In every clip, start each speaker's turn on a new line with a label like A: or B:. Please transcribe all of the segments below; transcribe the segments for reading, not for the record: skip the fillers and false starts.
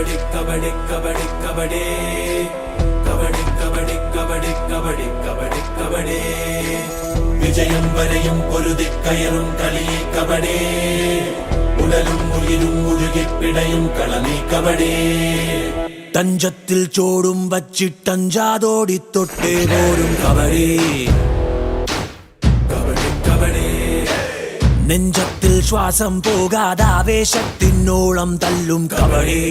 A: കബഡി കബഡി കബഡി കബഡി കബഡി കബഡി കബഡി കബഡി കബഡി കബഡി വിജയം വരെയും പൊരുതിക്കയറും കളി കബഡി ഉടലും ഉയിരും മുഴുകിപ്പിടയും കളനി കബഡി തഞ്ചത്തിൽ ചോടും വച്ചിട്ടഞ്ചാതോടി തൊട്ടേ പോരും കബഡി കബഡി കബഡി നെഞ്ചത്തിൽ ശ്വാസം പോകാതാവേശത്തിനോളം തല്ലും കബഡി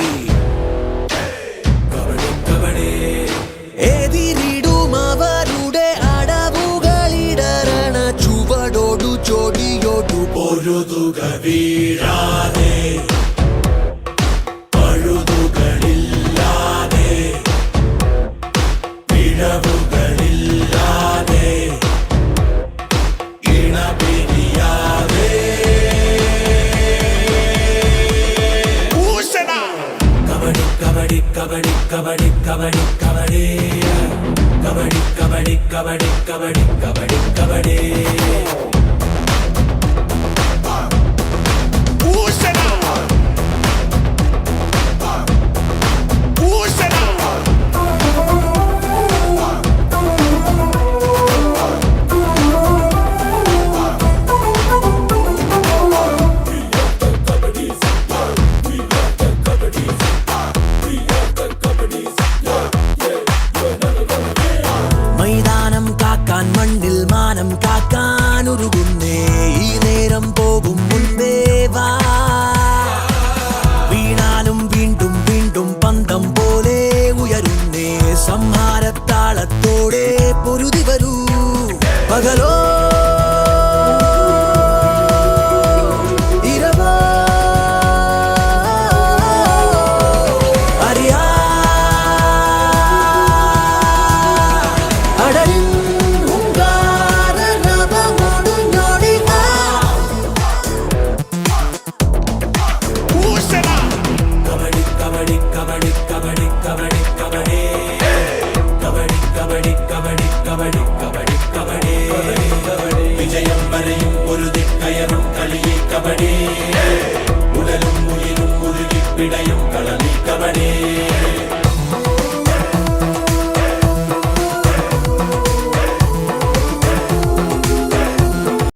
A: കബഡി കബഡി എതിരിടും അവരുടെ അടവുകളിടരണ ചുവടോടു ചോടിയോടു പൊരുതുക വീഴാതെ പഴുതുകളില്ലാതെ പിഴവുകളില്ലാതെ ഇണപിരിയാതെ കബഡി കബഡി കബഡി കബഡി കബഡി കബഡി കബഡി കബഡി കബഡി കബഡി കബഡി കബഡി മൈതാനം കാക്കാൻ മണ്ണിൽ മാനം കാക്കാൻ ഉരുകുന്നേ ഈ നേരം പോകും മുൻപേ വാ വീണാലും വീണ്ടും വീണ്ടും പന്തം പോലെ ഉയരുന്നേ സംഹാരത്താളത്തോടെ പൊരുതി വരൂ പകലോ വിജയം വരെയും പൊരുതിക്കയറും കളിയെ കബഡി ഉടലും ഉയിരും മുഴുകിപ്പിടയും കളനി കബഡി